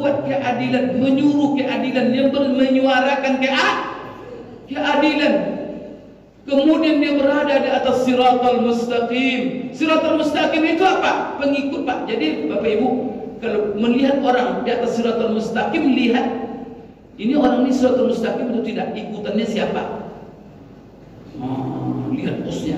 berbuat keadilan, menyuruh keadilan, yang menyuarakan keadilan. Kemudian dia berada di atas siratal mustaqim. Siratal mustaqim itu apa? Pengikut, Pak. Jadi Bapak Ibu, kalau melihat orang di atas siratal mustaqim, lihat ini orang ini siratal mustaqim atau tidak, ikutannya siapa? Lihat bosnya,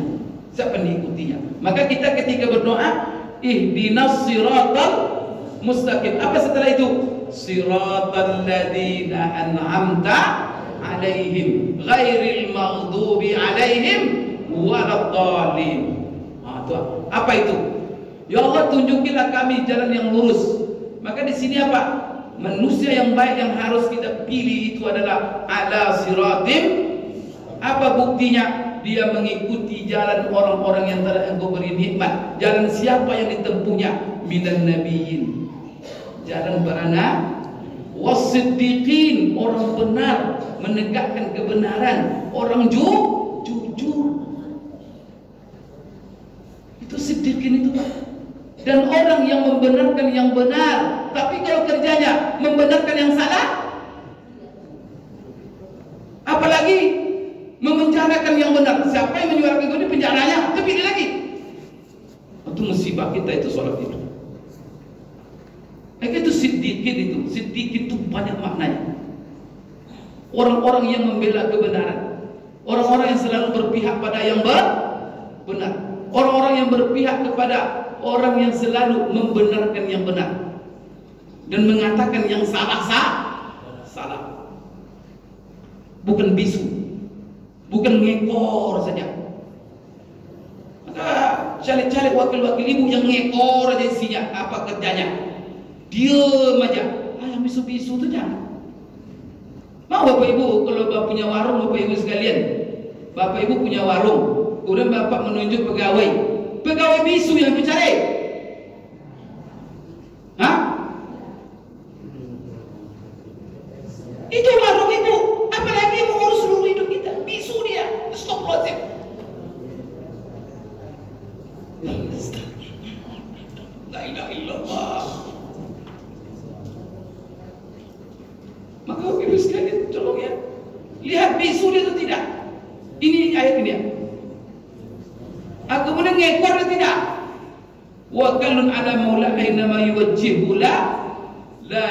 siapa yang diikutinya. Maka kita ketika berdoa, ihdinas siratal mustaqim. Apa setelah itu? Siratal ladzina an'amta alaihim ghairil maghdubi alaihim waladdallin. Apa itu? Ya Allah, tunjukilah kami jalan yang lurus. Maka di sini apa? Manusia yang baik yang harus kita pilih itu adalah ala siratim. Apa buktinya? Dia mengikuti jalan orang-orang yang telah Engkau beri nikmat. Jalan siapa yang ditempuhnya? Minan nabiyyin, jalan para nabi, wasiddiqin, orang benar, menegakkan kebenaran, orang jujur. Itu siddiqin itu, Pak. Dan orang yang membenarkan yang benar. Tapi kalau kerjanya membenarkan yang salah, apalagi memenjarakan yang benar. Siapa yang menyuarakan itu di penjaranya, terpilih lagi. Itu musibah kita itu sholat itu. Itu siddiqin itu. Siddiqin itu banyak maknanya. Orang-orang yang membela kebenaran, orang-orang yang selalu berpihak pada yang benar, orang-orang yang berpihak kepada orang yang selalu membenarkan yang benar dan mengatakan yang salah. Bukan bisu, bukan ngekor saja. Maka caleg-caleg wakil-wakil ibu yang ngekor aja isinya, apa kerjanya? Diam aja. Yang bisu-bisu itu jangan. Mau Bapak Ibu, kalau Bapak punya warung, Bapak Ibu sekalian, Bapak Ibu punya warung, kemudian Bapak menunjuk pegawai bisu yang bicara. Itu warung Ibu, apalagi mengurus seluruh hidup kita. Bisu dia, stop lozim. La ilaha illallah. Maka Ibu sekalian, tolong ya, lihat bisu dia atau tidak. Ini ayat ini ya. Kemudian ngekor atau tidak. Wa kallun ala maula ainama yuwajjihu la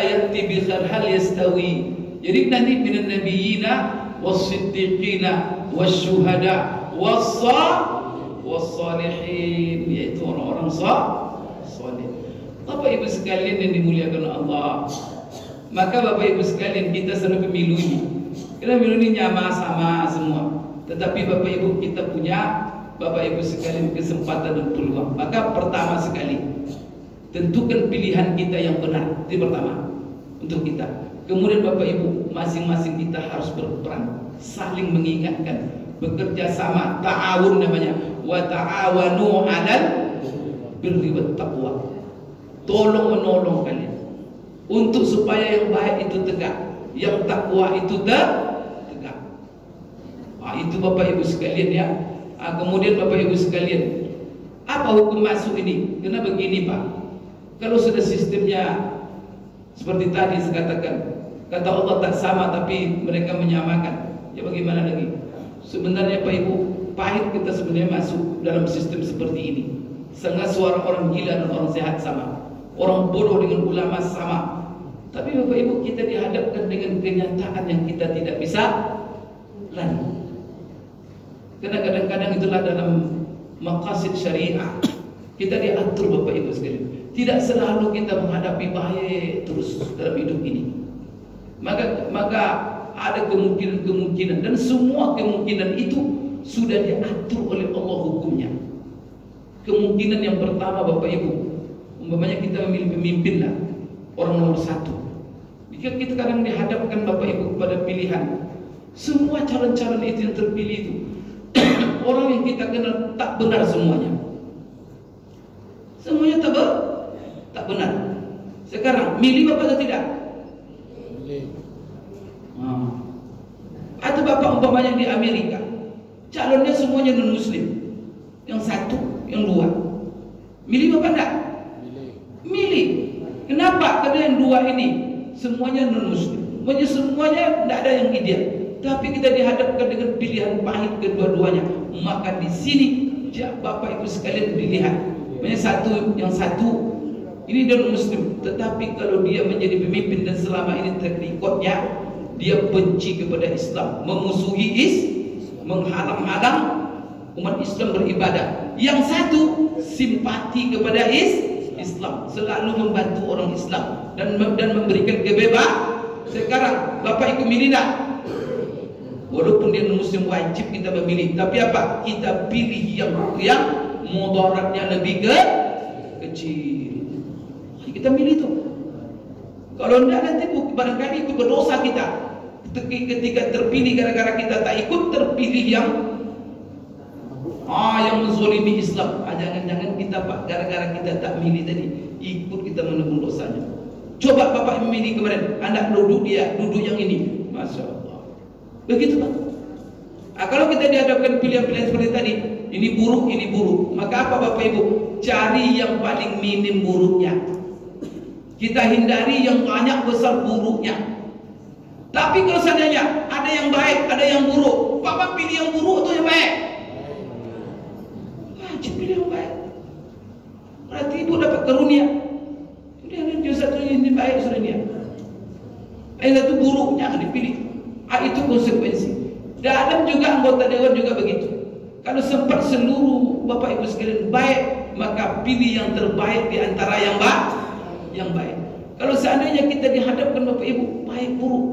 yati bi khair hal yastawi. Jadi nanti minan nabiyina was-siddiqina wasyuhada was-salihin, yaitu orang-orang saleh. Bapak Ibu sekalian yang dimuliakan Allah, maka Bapak Ibu sekalian, kita selalu pemilu ini. Kita pemilu ini nyama sama semua. Tetapi Bapak Ibu, kita punya Bapak Ibu sekalian kesempatan dan peluang. Maka pertama sekali, tentukan pilihan kita yang benar. Itu pertama untuk kita. Kemudian Bapak Ibu, masing-masing kita harus berperan, saling mengingatkan, bekerja sama, ta'awun namanya, wa ta'awanu 'alal birri wat taqwa. Tolong menolong kalian untuk supaya yang baik itu tegak, yang takwa itu tegak. Itu Bapak Ibu sekalian ya. Kemudian Bapak Ibu sekalian, apa hukum masuk ini? Karena begini Pak, kalau sudah sistemnya seperti tadi saya katakan, kata Allah tak sama tapi mereka menyamakan, ya bagaimana lagi? Sebenarnya Pak Ibu, pahit kita sebenarnya masuk dalam sistem seperti ini. Setengah suara orang gila dan orang sehat sama, orang bodoh dengan ulama sama. Tapi Bapak Ibu, kita dihadapkan dengan kenyataan yang kita tidak bisa lari. Karena kadang-kadang itulah dalam maqasid syariah, kita diatur Bapak Ibu sekalian. Tidak selalu kita menghadapi baik terus dalam hidup ini. Maka ada kemungkinan-kemungkinan, dan semua kemungkinan itu sudah diatur oleh Allah hukumnya. Kemungkinan yang pertama Bapak Ibu, umpamanya kita memilih pemimpin lah, orang nomor satu. Jika kita kadang dihadapkan Bapak Ibu kepada pilihan, semua calon-calon itu yang terpilih itu orang yang kita kenal tak benar semuanya. Semuanya tak benar. Sekarang milih Bapak atau tidak? Atau Bapak umpamanya di Amerika, calonnya semuanya non muslim, yang satu, yang dua, milih Bapak enggak? Milih. Kenapa? Karena yang dua ini semuanya non-muslim, semuanya tidak ada yang ideal. Tapi kita dihadapkan dengan pilihan pahit kedua-duanya. Maka di sini Bapak Ibu sekalian dilihat, yang satu ini non-muslim, tetapi kalau dia menjadi pemimpin dan selama ini track recordnya dia benci kepada Islam, memusuhi menghalang-halang umat Islam beribadah. Yang satu simpati kepada Islam, selalu membantu orang Islam dan memberikan kebebasan. Sekarang Bapak Ibu milih tak? Walaupun dia muslim wajib kita memilih, tapi apa? Kita pilih yang mudaratnya lebih kecil. Kita milih itu. Kalau tidak nanti barangkali ikut berdosa kita. Ketika terpilih gara-gara kita tak ikut, terpilih yang menzolimi Islam. Jangan-jangan kita Pak, gara-gara kita tak milih tadi, ikut kita menanggung dosanya. Coba Bapak memilih kemarin, anak duduk yang ini, Masya Allah. Begitu Pak. Kalau kita dihadapkan pilihan-pilihan seperti tadi, ini buruk, maka apa Bapak Ibu? Cari yang paling minim buruknya. Kita hindari yang banyak besar buruknya. Tapi kalau seandainya ada yang baik, ada yang buruk, Bapak pilih yang buruk atau yang baik? Wajib pilih yang baik. Berarti Ibu dapat karunia. Dia satu ini baik sudah dia. Satu buruk jangan dipilih. Itu konsekuensi. Dalam juga anggota dewan juga begitu. Kalau sempat seluruh Bapak Ibu sekalian baik, maka pilih yang terbaik di antara yang baik. Kalau seandainya kita dihadapkan Bapak Ibu baik buruk,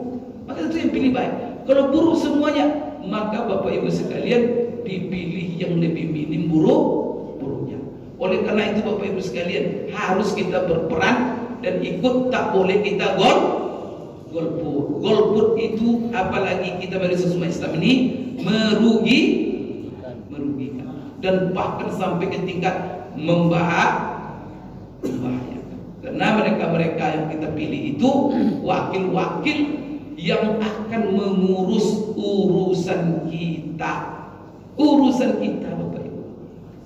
maka itu yang pilih baik. Kalau buruk semuanya, maka Bapak Ibu sekalian dipilih yang lebih minim buruknya. Oleh karena itu Bapak Ibu sekalian harus kita berperan dan ikut, tak boleh kita golput. Golput itu apalagi kita bagi sesama Islam ini merugikan dan bahkan sampai ke tingkat membahayakan. Karena mereka-mereka yang kita pilih itu wakil-wakil yang akan mengurus urusan kita. Urusan kita Bapak Ibu.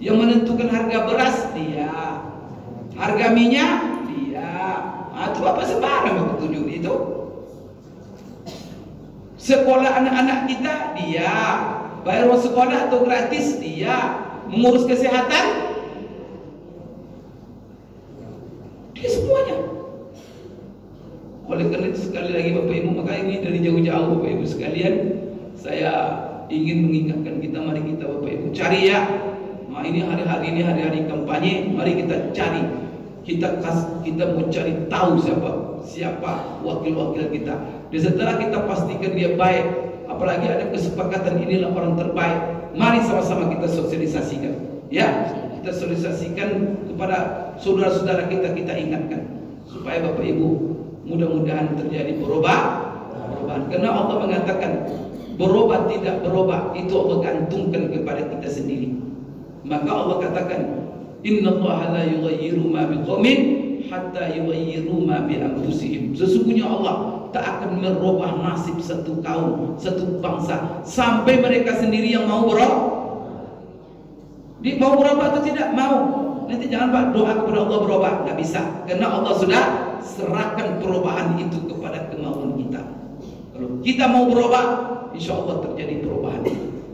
Yang menentukan harga beras dia, harga minyak dia. Itu apa sembarang Bapak tunjuk itu. Sekolah anak-anak kita dia, bayar uang sekolah atau gratis dia, mengurus kesehatan dia semuanya. Oleh karena itu sekali lagi Bapak Ibu, maka ini dari jauh-jauh Bapak Ibu sekalian, saya ingin mengingatkan kita, mari kita Bapak Ibu cari ya. Nah, ini hari-hari kampanye, mari kita cari. Kita mau cari tahu siapa wakil-wakil kita. Dan setelah kita pastikan dia baik, apalagi ada kesepakatan inilah orang terbaik, mari sama-sama kita sosialisasikan. Ya, kita sosialisasikan kepada saudara-saudara kita ingatkan supaya Bapak Ibu mudah-mudahan terjadi perubahan. Karena Allah mengatakan berubah tidak berubah itu Allah gantungkan kepada kita sendiri. Maka Allah katakan innallaha la yughayyiru ma biqaumin hatta yughayyiru ma bi anfusihim. Sesungguhnya Allah tak akan merubah nasib satu kaum, satu bangsa sampai mereka sendiri yang mau berubah. Mau berubah atau tidak? Mau. Nanti jangan Pak doa kepada Allah berubah, nggak bisa. Karena Allah sudah serahkan perubahan itu kepada kemauan kita. Kalau kita mau berubah, insya Allah terjadi perubahan.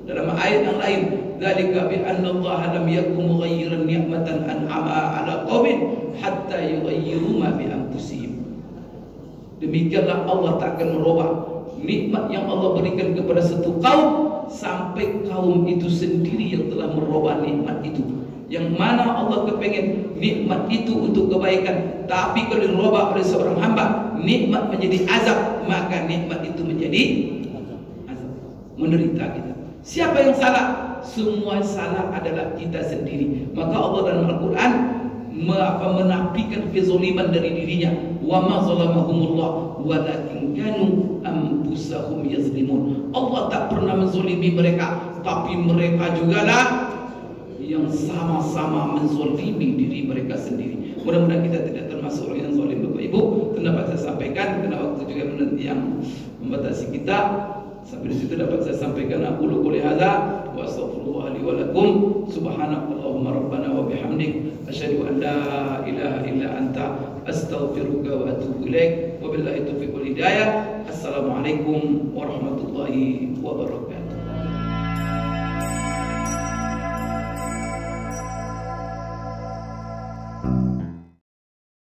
Dalam ayat yang lain, dzalika bi anna Allah lam yakum mughayyiran ni'matan an'ama 'ala qaumin hatta yughayyiru ma bi anfusihim. Demikianlah Allah tak akan merubah nikmat yang Allah berikan kepada satu kaum sampai kaum itu sendiri yang telah merubah nikmat itu. Yang mana Allah kepengen nikmat itu untuk kebaikan, tapi kalau dirubah oleh seorang hamba, nikmat menjadi azab, maka nikmat itu menjadi azab, menderita kita. Siapa yang salah? Semua salah adalah kita sendiri. Maka Allah dalam Al-Quran menafikan kezaliman dari dirinya. Wa ma zalamahumullah walakin kanu anfusahum yazlimun. Allah tak pernah menzalimi mereka, tapi mereka jugalah yang sama-sama menzalimi diri mereka sendiri. Mudah-mudahan kita tidak termasuk orang yang zalim Bapak Ibu. Kenapa saya sampaikan? Karena waktu juga yang membatasi kita. Sampai di situ dapat saya sampaikan, aku qouli hadza wa astaghfirullah li wa lakum. Subhanakallahumma rabbana wa bihamdik asyhadu an la ilaha illa anta astaghfiruka wa atubu ilaik. Wabillahi taufiq wal hidayah. Assalamualaikum warahmatullahi wabarakatuh.